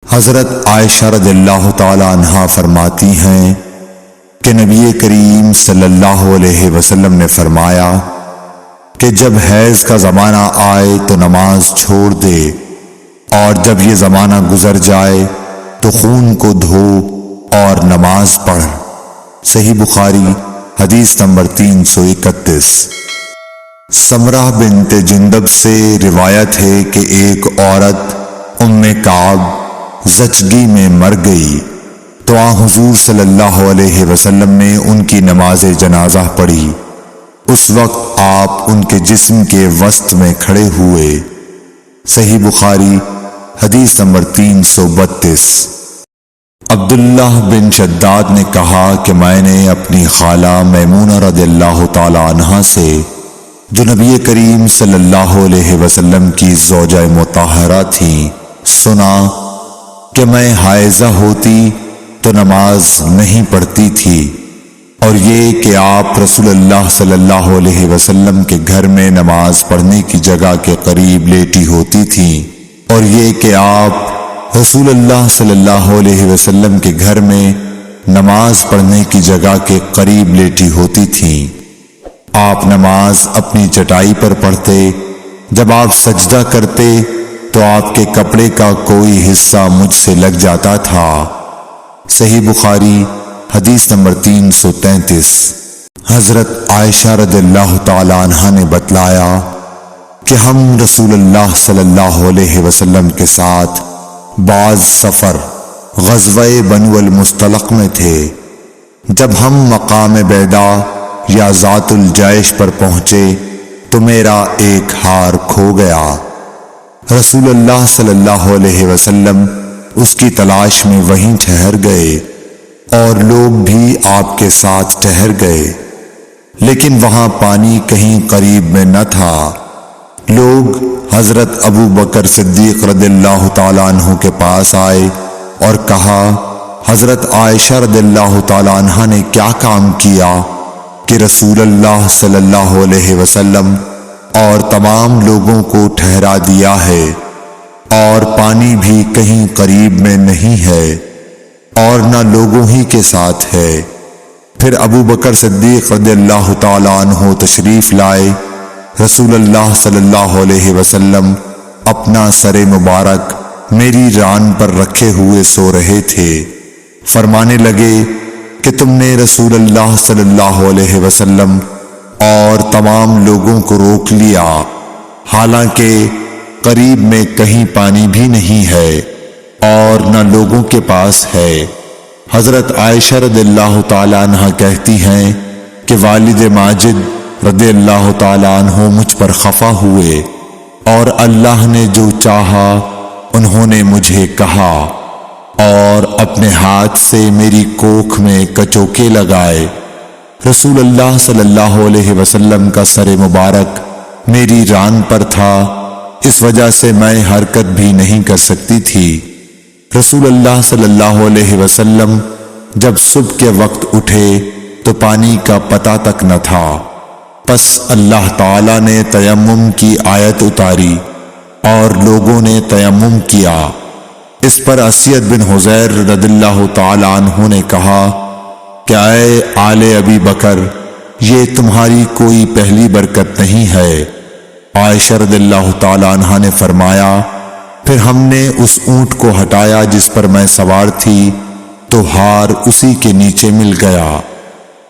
حضرت عائشہ رضی اللہ تعالی عنہا فرماتی ہیں کہ نبی کریم صلی اللہ علیہ وسلم نے فرمایا کہ جب حیض کا زمانہ آئے تو نماز چھوڑ دے، اور جب یہ زمانہ گزر جائے تو خون کو دھو اور نماز پڑھ۔ صحیح بخاری حدیث نمبر 331۔ سمرہ بنت جندب سے روایت ہے کہ ایک عورت ام کعب زچگی میں مر گئی تو حضور صلی اللہ علیہ وسلم نے ان کی نماز جنازہ پڑھی۔ اس وقت آپ ان کے جسم کے وسط میں کھڑے ہوئے۔ صحیح بخاری حدیث نمبر 332۔ عبداللہ بن شداد نے کہا کہ میں نے اپنی خالہ میمونہ رضی اللہ تعالی عنہا سے، جو نبی کریم صلی اللہ علیہ وسلم کی زوجہ مطہرہ تھی، سنا کہ میں حائضہ ہوتی تو نماز نہیں پڑھتی تھی، اور یہ کہ آپ رسول اللہ صلی اللہ علیہ وسلم کے گھر میں نماز پڑھنے کی جگہ کے قریب لیٹی ہوتی تھی، اور یہ کہ آپ رسول اللہ صلی اللہ علیہ وسلم کے گھر میں نماز پڑھنے کی جگہ کے قریب لیٹی ہوتی تھیں۔ آپ نماز اپنی چٹائی پر پڑھتے، جب آپ سجدہ کرتے تو آپ کے کپڑے کا کوئی حصہ مجھ سے لگ جاتا تھا۔ صحیح بخاری حدیث نمبر 333۔ حضرت عائشہ رضی اللہ تعالی عنہا نے بتلایا کہ ہم رسول اللہ صلی اللہ علیہ وسلم کے ساتھ بعض سفر غزوہ بنو المصطلق میں تھے۔ جب ہم مقام بیدا یا ذات الجیش پر پہنچے تو میرا ایک ہار کھو گیا۔ رسول اللہ صلی اللہ علیہ وسلم اس کی تلاش میں وہیں ٹھہر گئے، اور لوگ بھی آپ کے ساتھ ٹھہر گئے، لیکن وہاں پانی کہیں قریب میں نہ تھا۔ لوگ حضرت ابو بکر صدیق رضی اللہ تعالیٰ عنہ کے پاس آئے اور کہا، حضرت عائشہ رضی اللہ تعالیٰ عنہ نے کیا کام کیا کہ رسول اللہ صلی اللہ علیہ وسلم اور تمام لوگوں کو ٹھہرا دیا ہے، اور پانی بھی کہیں قریب میں نہیں ہے اور نہ لوگوں ہی کے ساتھ ہے۔ پھر ابو بکر صدیق رضی اللہ تعالیٰ عنہ تشریف لائے۔ رسول اللہ صلی اللہ علیہ وسلم اپنا سر مبارک میری ران پر رکھے ہوئے سو رہے تھے۔ فرمانے لگے کہ تم نے رسول اللہ صلی اللہ علیہ وسلم اور تمام لوگوں کو روک لیا، حالانکہ قریب میں کہیں پانی بھی نہیں ہے اور نہ لوگوں کے پاس ہے۔ حضرت عائشہ رضی اللہ تعالی عنہ کہتی ہیں کہ والد ماجد رضی اللہ تعالی عنہ مجھ پر خفا ہوئے، اور اللہ نے جو چاہا انہوں نے مجھے کہا، اور اپنے ہاتھ سے میری کوکھ میں کچوکے لگائے۔ رسول اللہ صلی اللہ علیہ وسلم کا سر مبارک میری ران پر تھا، اس وجہ سے میں حرکت بھی نہیں کر سکتی تھی۔ رسول اللہ صلی اللہ علیہ وسلم جب صبح کے وقت اٹھے تو پانی کا پتہ تک نہ تھا۔ پس اللہ تعالیٰ نے تیمم کی آیت اتاری اور لوگوں نے تیمم کیا۔ اس پر اسید بن حذیر رضی اللہ تعالی عنہ نے کہا کہ اے آل ابی بکر، یہ تمہاری کوئی پہلی برکت نہیں ہے۔ عائشہ رضی اللہ تعالی عنہ نے فرمایا، پھر ہم نے اس اونٹ کو ہٹایا جس پر میں سوار تھی تو ہار اسی کے نیچے مل گیا۔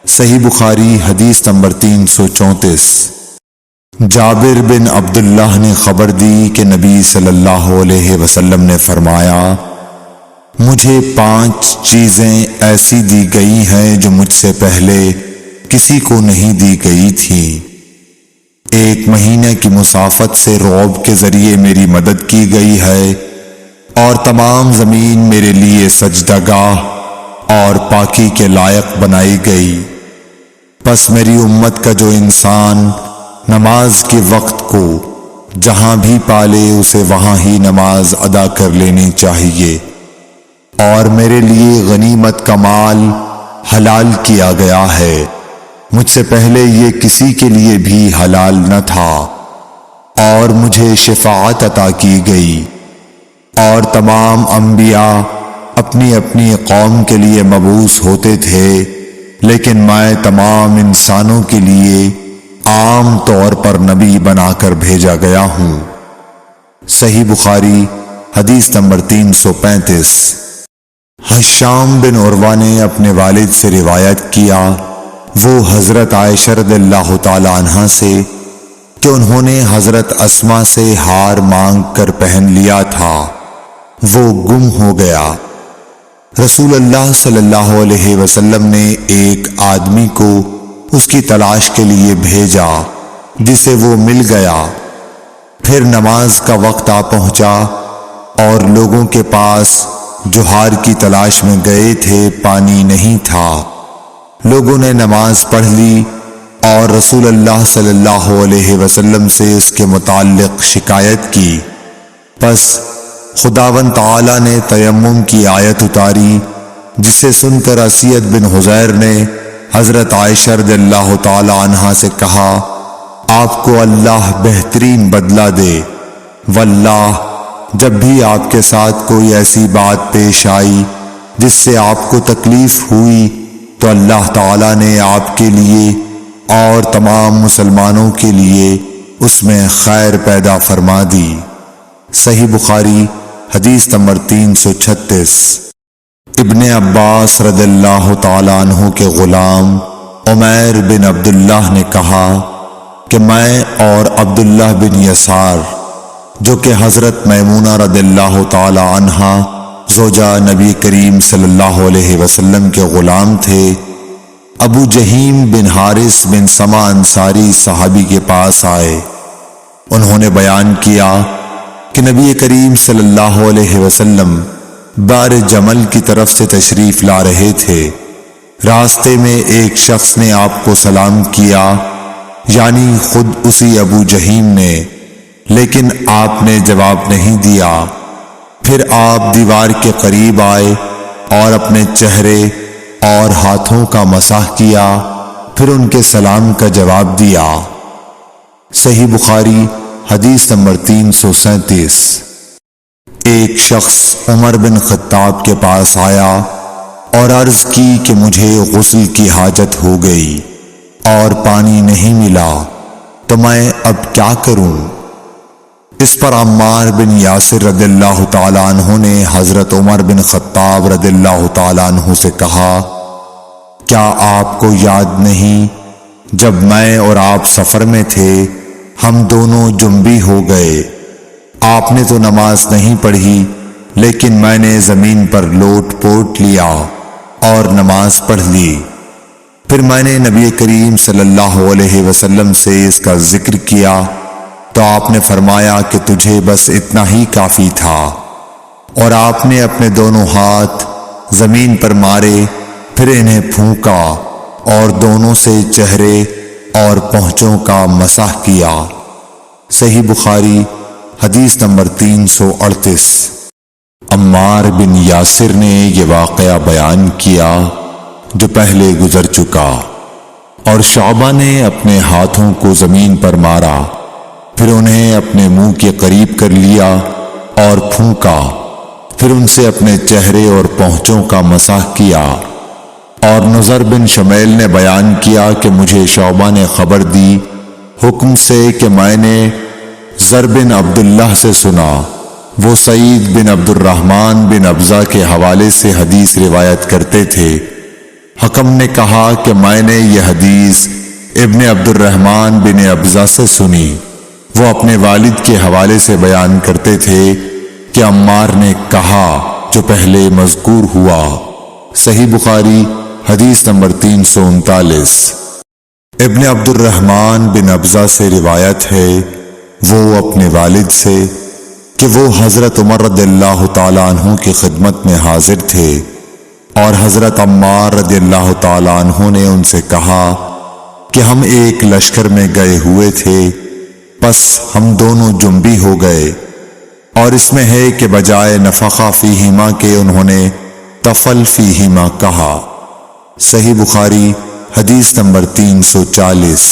صحیح بخاری حدیث نمبر 334۔ جابر بن عبداللہ نے خبر دی کہ نبی صلی اللہ علیہ وسلم نے فرمایا، مجھے 5 چیزیں ایسی دی گئی ہیں جو مجھ سے پہلے کسی کو نہیں دی گئی تھی۔ 1 مہینے کی مسافت سے رعب کے ذریعے میری مدد کی گئی ہے، اور تمام زمین میرے لیے سجدہ گاہ اور پاکی کے لائق بنائی گئی۔ پس میری امت کا جو انسان نماز کے وقت کو جہاں بھی پالے اسے وہاں ہی نماز ادا کر لینی چاہیے، اور میرے لیے غنیمت کا مال حلال کیا گیا ہے، مجھ سے پہلے یہ کسی کے لیے بھی حلال نہ تھا، اور مجھے شفاعت عطا کی گئی، اور تمام انبیاء اپنی اپنی قوم کے لیے مبعوث ہوتے تھے، لیکن میں تمام انسانوں کے لیے عام طور پر نبی بنا کر بھیجا گیا ہوں۔ صحیح بخاری حدیث نمبر 335۔ ہشام بن عروہ نے اپنے والد سے روایت کیا، وہ حضرت عائشہ رضی اللہ تعالی عنہا سے، کہ انہوں نے حضرت اسماء سے ہار مانگ کر پہن لیا تھا، وہ گم ہو گیا۔ رسول اللہ صلی اللہ علیہ وسلم نے ایک آدمی کو اس کی تلاش کے لیے بھیجا، جسے وہ مل گیا۔ پھر نماز کا وقت آ پہنچا اور لوگوں کے پاس جو ہار کی تلاش میں گئے تھے پانی نہیں تھا۔ لوگوں نے نماز پڑھ لی اور رسول اللہ صلی اللہ علیہ وسلم سے اس کے متعلق شکایت کی۔ پس خداوند تعالی نے تیمم کی آیت اتاری، جسے سن کر اسید بن حضیر نے حضرت عائشہ رضی اللہ تعالی عنہا سے کہا، آپ کو اللہ بہترین بدلہ دے، واللہ جب بھی آپ کے ساتھ کوئی ایسی بات پیش آئی جس سے آپ کو تکلیف ہوئی تو اللہ تعالی نے آپ کے لیے اور تمام مسلمانوں کے لیے اس میں خیر پیدا فرما دی۔ صحیح بخاری حدیث نمبر 336۔ ابن عباس رضی اللہ تعالی عنہ کے غلام عمیر بن عبداللہ نے کہا کہ میں اور عبداللہ بن یسار، جو کہ حضرت میمونہ رضی اللہ تعالی عنہا زوجہ نبی کریم صلی اللہ علیہ وسلم کے غلام تھے، ابو جہیم بن حارث بن سما انصاری صحابی کے پاس آئے۔ انہوں نے بیان کیا کہ نبی کریم صلی اللہ علیہ وسلم بار جمل کی طرف سے تشریف لا رہے تھے۔ راستے میں ایک شخص نے آپ کو سلام کیا، یعنی خود اسی ابو جہیم نے، لیکن آپ نے جواب نہیں دیا۔ پھر آپ دیوار کے قریب آئے اور اپنے چہرے اور ہاتھوں کا مسح کیا، پھر ان کے سلام کا جواب دیا۔ صحیح بخاری حدیث نمبر 337۔ ایک شخص عمر بن خطاب کے پاس آیا اور عرض کی کہ مجھے غسل کی حاجت ہو گئی اور پانی نہیں ملا، تو میں اب کیا کروں؟ اس پر عمار بن یاسر رضی اللہ تعالی عنہ نے حضرت عمر بن خطاب رضی اللہ تعالی عنہ سے کہا، کیا آپ کو یاد نہیں جب میں اور آپ سفر میں تھے، ہم دونوں جنبی ہو گئے، آپ نے تو نماز نہیں پڑھی، لیکن میں نے زمین پر لوٹ پوٹ لیا اور نماز پڑھ لی۔ پھر میں نے نبی کریم صلی اللہ علیہ وسلم سے اس کا ذکر کیا تو آپ نے فرمایا کہ تجھے بس اتنا ہی کافی تھا، اور آپ نے اپنے دونوں ہاتھ زمین پر مارے، پھر انہیں پھونکا اور دونوں سے چہرے اور پونچھوں کا مسح کیا۔ صحیح بخاری حدیث نمبر 338۔ عمار بن یاسر نے یہ واقعہ بیان کیا جو پہلے گزر چکا، اور شعبہ نے اپنے ہاتھوں کو زمین پر مارا، پھر انہیں اپنے منہ کے قریب کر لیا اور پھونکا، پھر ان سے اپنے چہرے اور پونچھوں کا مسح کیا۔ اور نضر بن شمیل نے بیان کیا کہ مجھے شعبہ نے خبر دی حکم سے کہ میں نے زر بن عبداللہ سے سنا، وہ سعید بن عبد الرحمن بن ابزہ کے حوالے سے حدیث روایت کرتے تھے۔ حکم نے کہا کہ میں نے یہ حدیث ابن عبد الرحمن بن ابزہ سے سنی، وہ اپنے والد کے حوالے سے بیان کرتے تھے کہ عمار نے کہا جو پہلے مذکور ہوا۔ صحیح بخاری حدیث نمبر 339۔ ابن عبد الرحمن بن ابزہ سے روایت ہے، وہ اپنے والد سے، کہ وہ حضرت عمر رضی اللہ تعالیٰ عنہ کی خدمت میں حاضر تھے، اور حضرت عمار رضی اللہ تعالیٰ عنہ نے ان سے کہا کہ ہم ایک لشکر میں گئے ہوئے تھے، پس ہم دونوں جنبی ہو گئے، اور اس میں ہے کہ بجائے نفخہ فیہما کے انہوں نے تفل فیہما کہا۔ صحیح بخاری حدیث نمبر 340۔